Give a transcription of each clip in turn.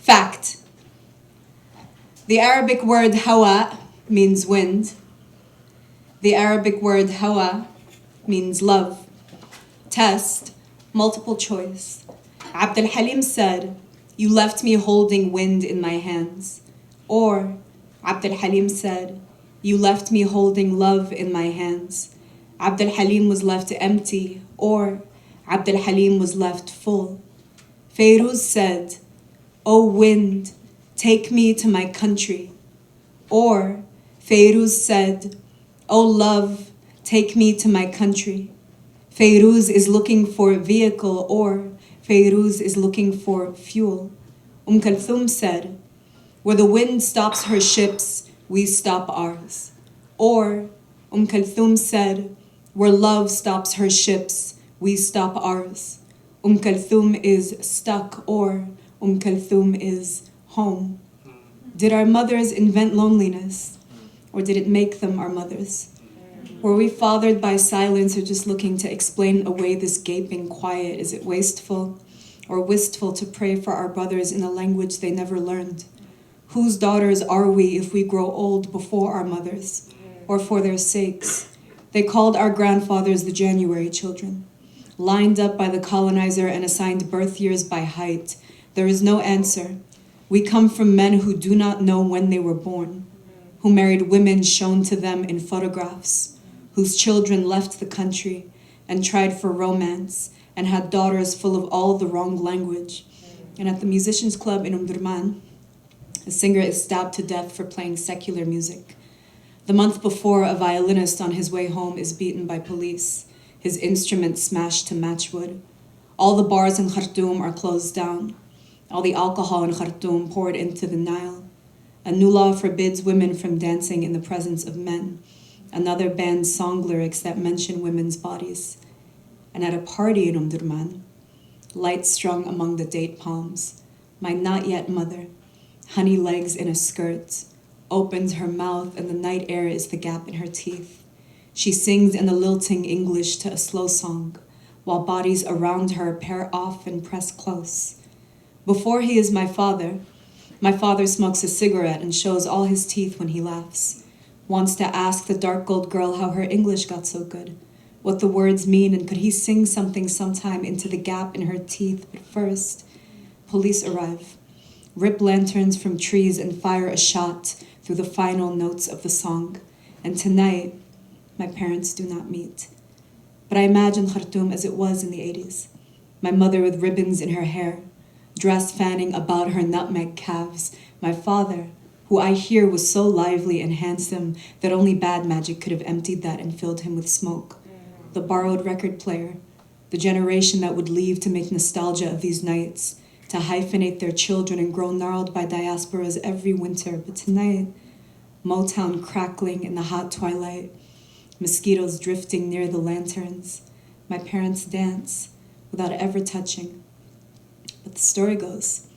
Fact. The Arabic word hawa means wind. The Arabic word hawa means love. Test, multiple choice. Abd al-Halim said, "You left me holding wind in my hands." Or, Abd al-Halim said, "You left me holding love in my hands." Abd al-Halim was left empty, or Abd al-Halim was left full. Feyruz said, "O wind, take me to my country." Or Feyruz said, "O love, take me to my country." Feyruz is looking for a vehicle, or Feyruz is looking for fuel. Kulthum said, "Where the wind stops her ships, we stop ours." Or Kulthum said, "Where love stops her ships, we stop ours." Kulthum is stuck, or Kulthum is home. Did our mothers invent loneliness, or did it make them our mothers? Were we fathered by silence, or just looking to explain away this gaping quiet? Is it wasteful or wistful to pray for our brothers in a language they never learned? Whose daughters are we if we grow old before our mothers, or for their sakes? They called our grandfathers the January children, lined up by the colonizer and assigned birth years by height. There is no answer. We come from men who do not know when they were born, who married women shown to them in photographs, whose children left the country and tried for romance and had daughters full of all the wrong language. And at the musicians' club in Durman, a singer is stabbed to death for playing secular music. The month before, a violinist on his way home is beaten by police, his instrument smashed to matchwood. All the bars in Khartoum are closed down. All the alcohol in Khartoum poured into the Nile. A new law forbids women from dancing in the presence of men. Another bans song lyrics that mention women's bodies. And at a party in Durman, lights strung among the date palms, my not yet mother, honey legs in a skirt, opens her mouth and the night air is the gap in her teeth. She sings in a lilting English to a slow song, while bodies around her pair off and press close. Before he is my father smokes a cigarette and shows all his teeth when he laughs. Wants to ask the dark gold girl how her English got so good, what the words mean, and could he sing something sometime into the gap in her teeth. But first, police arrive, rip lanterns from trees and fire a shot through the final notes of the song. And tonight, my parents do not meet. But I imagine Khartoum as it was in the 80s. My mother with ribbons in her hair, dress fanning about her nutmeg calves. My father, who I hear was so lively and handsome that only bad magic could have emptied that and filled him with smoke. The borrowed record player, the generation that would leave to make nostalgia of these nights, to hyphenate their children and grow gnarled by diasporas every winter. But tonight, Motown crackling in the hot twilight, mosquitoes drifting near the lanterns. My parents dance without ever touching. But the story goes,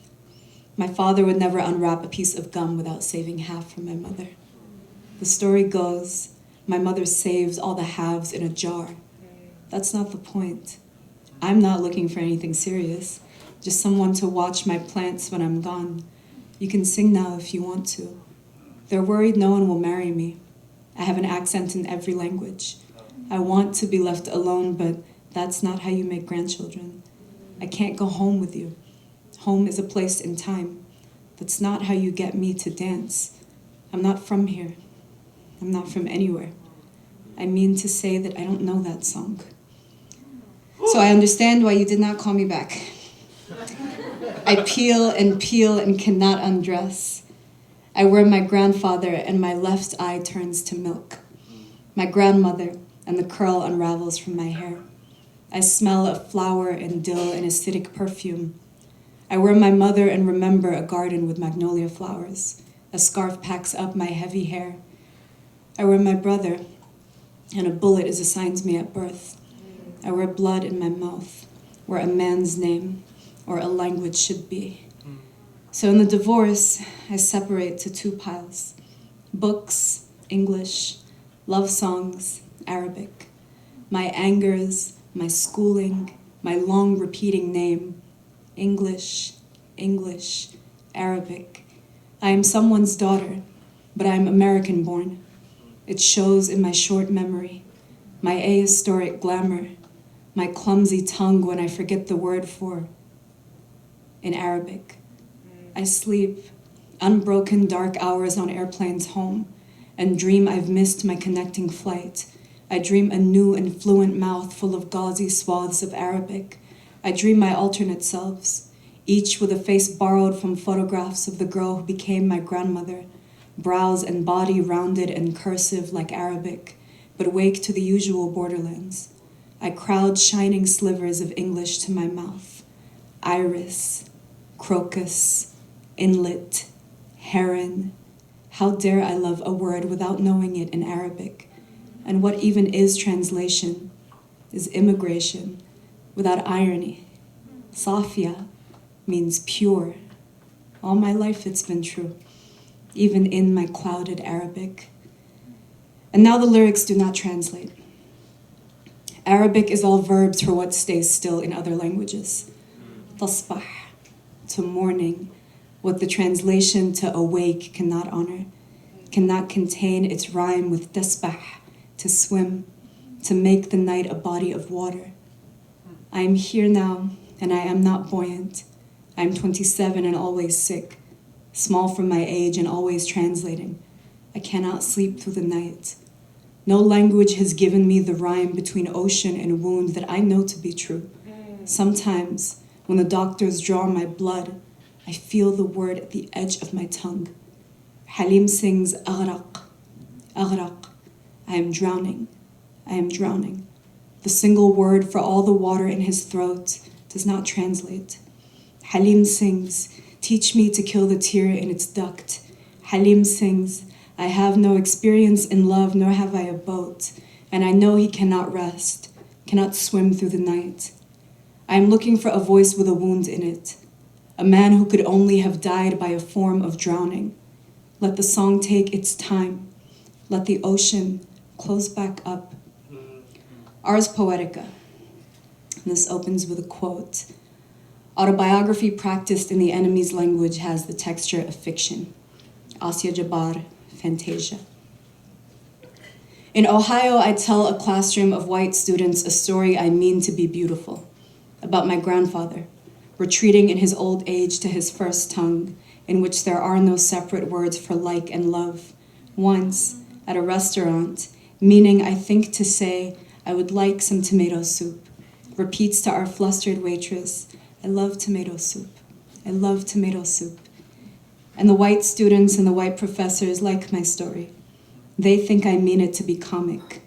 my father would never unwrap a piece of gum without saving half for my mother. The story goes, my mother saves all the halves in a jar. That's not the point. I'm not looking for anything serious, just someone to watch my plants when I'm gone. You can sing now if you want to. They're worried no one will marry me. I have an accent in every language. I want to be left alone, but that's not how you make grandchildren. I can't go home with you. Home is a place in time. That's not how you get me to dance. I'm not from here. I'm not from anywhere. I mean to say that I don't know that song. So I understand why you did not call me back. I peel and cannot undress. I wear my grandfather and my left eye turns to milk. My grandmother and the curl unravels from my hair. I smell of flower and dill and acidic perfume. I wear my mother and remember a garden with magnolia flowers. A scarf packs up my heavy hair. I wear my brother, and a bullet is assigned me at birth. I wear blood in my mouth, where a man's name or a language should be. So in the divorce, I separate to two piles. Books, English, love songs, Arabic. My angers, my schooling, my long repeating name, English, English, Arabic. I am someone's daughter, but I am American-born. It shows in my short memory, my ahistoric glamour, my clumsy tongue when I forget the word for. In Arabic, I sleep unbroken dark hours on airplanes home and dream I've missed my connecting flight. I dream a new and fluent mouth full of gauzy swaths of Arabic. I dream my alternate selves, each with a face borrowed from photographs of the girl who became my grandmother, brows and body rounded and cursive like Arabic, but wake to the usual borderlands. I crowd shining slivers of English to my mouth. Iris, crocus, inlet, heron. How dare I love a word without knowing it in Arabic? And what even is translation? Is immigration without irony. Safia means pure. All my life it's been true, even in my clouded Arabic. And now the lyrics do not translate. Arabic is all verbs for what stays still in other languages. Tasbah, to morning, what the translation to awake cannot honor, cannot contain its rhyme with tasbah, to swim, to make the night a body of water. I am here now, and I am not buoyant. I am 27 and always sick, small for my age and always translating. I cannot sleep through the night. No language has given me the rhyme between ocean and wound that I know to be true. Sometimes, when the doctors draw my blood, I feel the word at the edge of my tongue. Halim sings, aghraq, aghraq. I am drowning, I am drowning. The single word for all the water in his throat does not translate. Halim sings, teach me to kill the tear in its duct. Halim sings, I have no experience in love, nor have I a boat, and I know he cannot rest, cannot swim through the night. I am looking for a voice with a wound in it, a man who could only have died by a form of drowning. Let the song take its time. Let the ocean close back up. Ars Poetica. This opens with a quote. Autobiography practiced in the enemy's language has the texture of fiction. Asya Jabbar, Fantasia. In Ohio, I tell a classroom of white students a story I mean to be beautiful, about my grandfather, retreating in his old age to his first tongue, in which there are no separate words for like and love. Once, at a restaurant, meaning I think to say, I would like some tomato soup, repeats to our flustered waitress, I love tomato soup, I love tomato soup. And the white students and the white professors like my story. They think I mean it to be comic.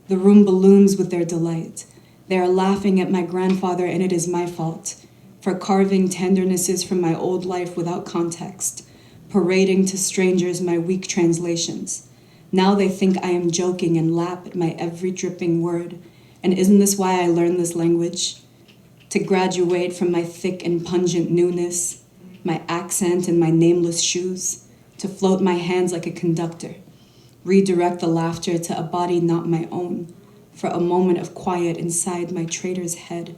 The room balloons with their delight. They are laughing at my grandfather, and it is my fault for carving tendernesses from my old life without context, parading to strangers my weak translations. Now they think I am joking and lap at my every dripping word. And isn't this why I learned this language? To graduate from my thick and pungent newness, my accent and my nameless shoes, to float my hands like a conductor, redirect the laughter to a body not my own, for a moment of quiet inside my traitor's head.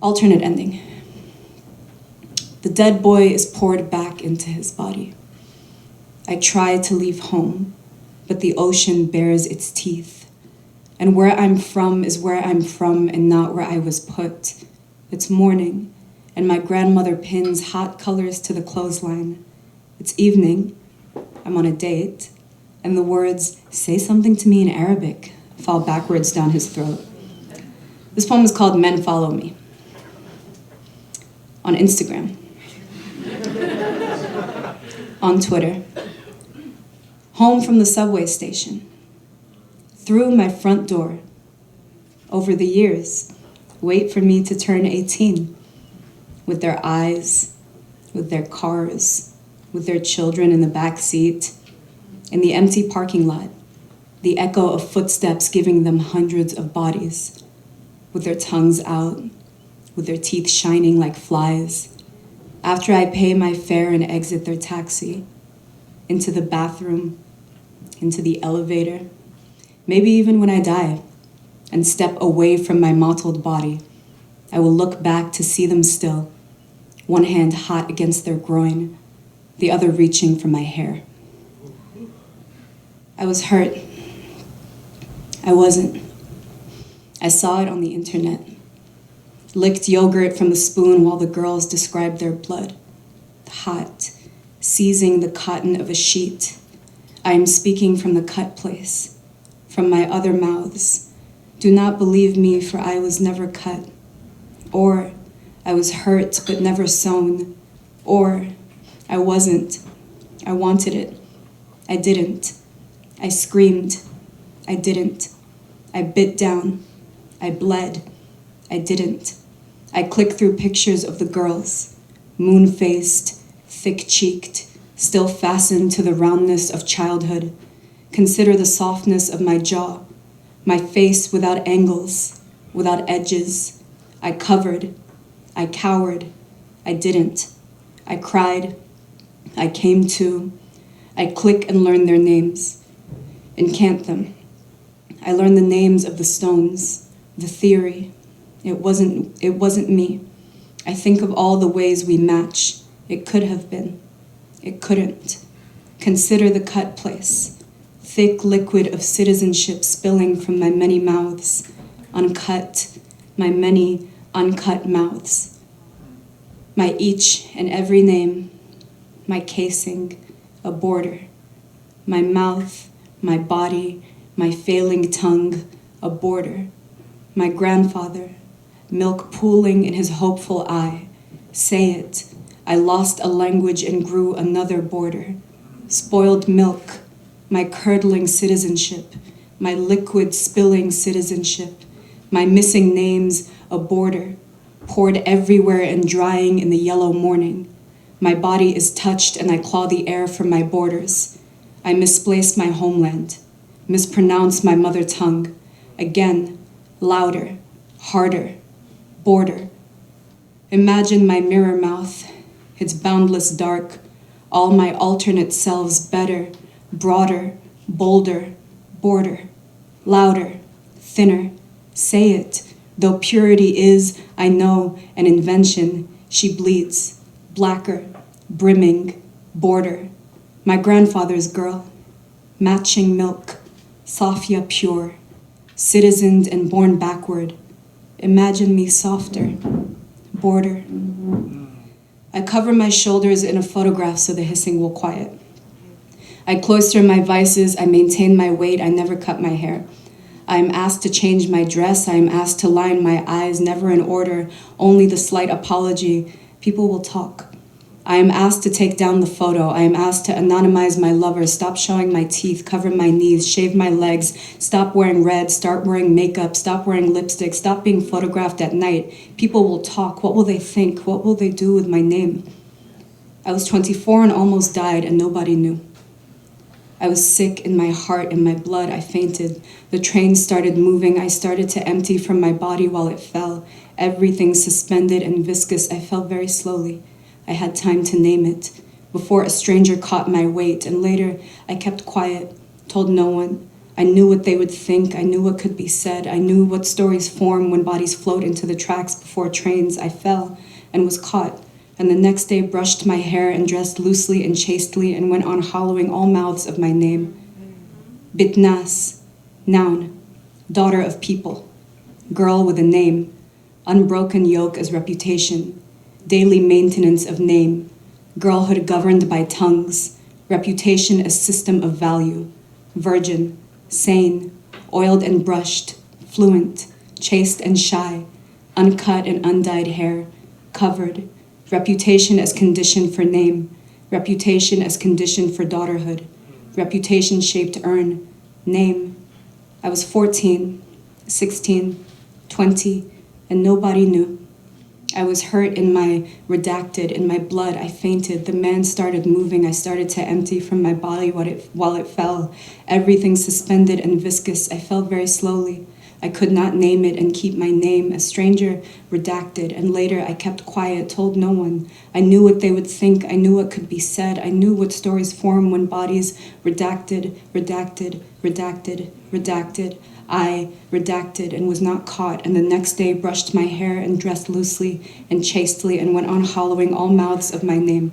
Alternate ending. The dead boy is poured back into his body. I try to leave home, but the ocean bares its teeth. And where I'm from is where I'm from and not where I was put. It's morning, and my grandmother pins hot colors to the clothesline. It's evening, I'm on a date, and the words, say something to me in Arabic, fall backwards down his throat. This poem is called Men Follow Me. On Instagram. On Twitter. Home from the subway station. Through my front door. Over the years, wait for me to turn 18. With their eyes, with their cars, with their children in the back seat, in the empty parking lot, the echo of footsteps giving them hundreds of bodies, with their tongues out, with their teeth shining like flies, after I pay my fare and exit their taxi, into the bathroom, into the elevator, maybe even when I die, and step away from my mottled body, I will look back to see them still, one hand hot against their groin, the other reaching for my hair. I was hurt. I wasn't. I saw it on the internet. Licked yogurt from the spoon while the girls described their blood. Hot, seizing the cotton of a sheet. I am speaking from the cut place, from my other mouths. Do not believe me, for I was never cut. Or I was hurt but never sewn. Or I wasn't. I wanted it. I didn't. I screamed. I didn't. I bit down. I bled. I didn't. I clicked through pictures of the girls, moon-faced, thick-cheeked, still fastened to the roundness of childhood. Consider the softness of my jaw, my face without angles, without edges. I covered. I cowered. I didn't. I cried. I came to. I click and learn their names, incant them. I learned the names of the stones, the theory. It wasn't me. I think of all the ways we match. It could have been. It couldn't. Consider the cut place. Thick liquid of citizenship spilling from my many mouths. Uncut, my many uncut mouths. My each and every name. My casing, a border. My mouth, my body, my failing tongue, a border. My grandfather, milk pooling in his hopeful eye. Say it. I lost a language and grew another border. Spoiled milk, my curdling citizenship, my liquid spilling citizenship, my missing names, a border, poured everywhere and drying in the yellow morning. My body is touched and I claw the air from my borders. I misplace my homeland, mispronounce my mother tongue. Again, louder, harder, border. Imagine my mirror mouth, its boundless dark, all my alternate selves better, broader, bolder, border, louder, thinner. Say it, though purity is, I know, an invention, she bleeds, blacker, brimming, border. My grandfather's girl, matching milk, Safia pure, citizened and born backward. Imagine me softer, border. I cover my shoulders in a photograph so the hissing will quiet. I cloister my vices, I maintain my weight, I never cut my hair. I am asked to change my dress, I am asked to line my eyes, never in order, only the slight apology. People will talk. I am asked to take down the photo. I am asked to anonymize my lover, stop showing my teeth, cover my knees, shave my legs, stop wearing red, start wearing makeup, stop wearing lipstick, stop being photographed at night. People will talk. What will they think? What will they do with my name? I was 24 and almost died, and nobody knew. I was sick in my heart, in my blood. I fainted. The train started moving. I started to empty from my body while it fell. Everything suspended and viscous. I fell very slowly. I had time to name it, before a stranger caught my weight, and later I kept quiet, told no one. I knew what they would think, I knew what could be said, I knew what stories form when bodies float into the tracks before trains. I fell and was caught, and the next day brushed my hair and dressed loosely and chastely and went on hollowing all mouths of my name. Bitnas, noun, daughter of people, girl with a name, unbroken yoke as reputation, daily maintenance of name, girlhood governed by tongues, reputation as system of value, virgin, sane, oiled and brushed, fluent, chaste and shy, uncut and undyed hair, covered, reputation as condition for name, reputation as condition for daughterhood, reputation shaped urn, name. I was 14, 16, 20, and nobody knew. I was hurt in my redacted, in my blood. I fainted. The man started moving. I started to empty from my body while it fell. Everything suspended and viscous. I fell very slowly. I could not name it and keep my name. A stranger redacted. And later I kept quiet, told no one. I knew what they would think. I knew what could be said. I knew what stories form when bodies redacted, redacted, redacted, redacted. I redacted and was not caught, and the next day brushed my hair and dressed loosely and chastely and went on hollowing all mouths of my name.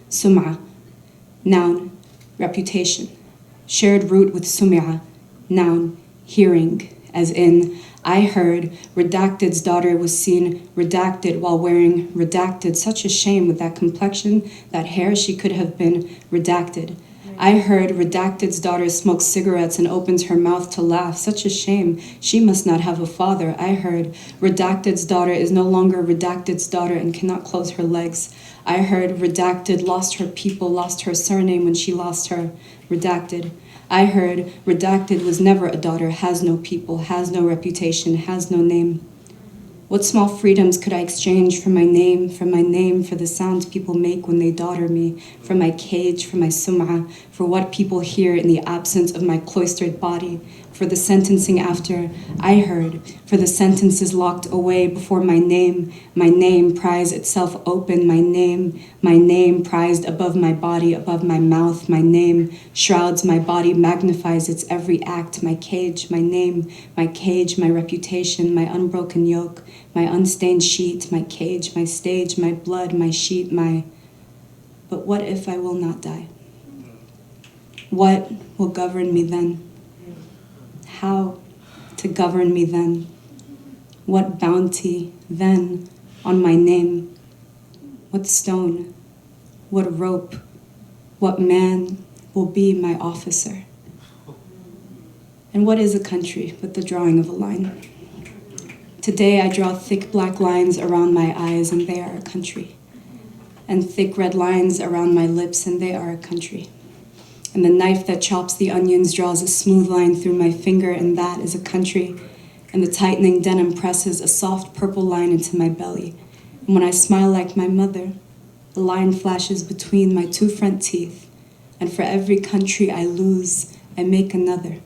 Sum'a, noun, reputation. Shared root with sum'a, noun, hearing, as in, I heard Redacted's daughter was seen redacted while wearing redacted. Such a shame with that complexion, that hair, she could have been redacted. I heard Redacted's daughter smokes cigarettes and opens her mouth to laugh. Such a shame, she must not have a father. I heard Redacted's daughter is no longer Redacted's daughter and cannot close her legs. I heard Redacted lost her people, lost her surname when she lost her. Redacted. I heard Redacted was never a daughter, has no people, has no reputation, has no name. What small freedoms could I exchange for my name, for the sounds people make when they daughter me, for my cage, for my sum'a, for what people hear in the absence of my cloistered body, for the sentencing after I heard, for the sentences locked away before my name prized itself open, my name prized above my body, above my mouth, my name shrouds my body, magnifies its every act, my cage, my name, my cage, my reputation, my unbroken yoke, my unstained sheet, my cage, my stage, my blood, my sheet, my... But what if I will not die? What will govern me then? How to govern me then? What bounty then on my name? What stone? What rope? What man will be my officer? And what is a country but the drawing of a line? Today I draw thick black lines around my eyes, and they are a country. And thick red lines around my lips, and they are a country. And the knife that chops the onions draws a smooth line through my finger, and that is a country. And the tightening denim presses a soft purple line into my belly. And when I smile like my mother, the line flashes between my two front teeth. And for every country I lose, I make another,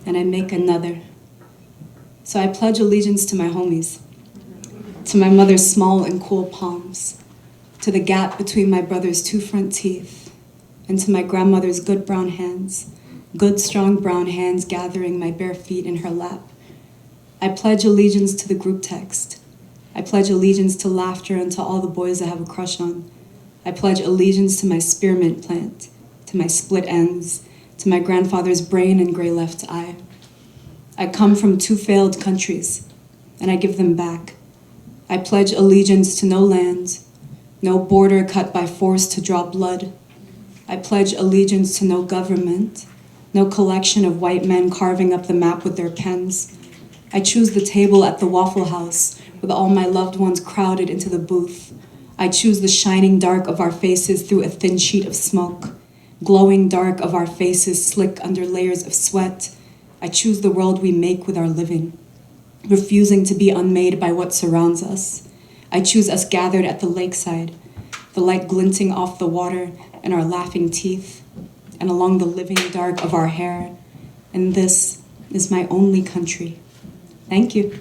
and I make another. So I pledge allegiance to my homies, to my mother's small and cool palms, to the gap between my brother's two front teeth, and to my grandmother's good brown hands, good strong brown hands gathering my bare feet in her lap. I pledge allegiance to the group text. I pledge allegiance to laughter and to all the boys I have a crush on. I pledge allegiance to my spearmint plant, to my split ends, to my grandfather's brain and gray left eye. I come from two failed countries, and I give them back. I pledge allegiance to no land, no border cut by force to draw blood. I pledge allegiance to no government, no collection of white men carving up the map with their pens. I choose the table at the Waffle House with all my loved ones crowded into the booth. I choose the shining dark of our faces through a thin sheet of smoke, glowing dark of our faces slick under layers of sweat. I choose the world we make with our living, refusing to be unmade by what surrounds us. I choose us gathered at the lakeside, the light glinting off the water and our laughing teeth, and along the living dark of our hair. And this is my only country. Thank you.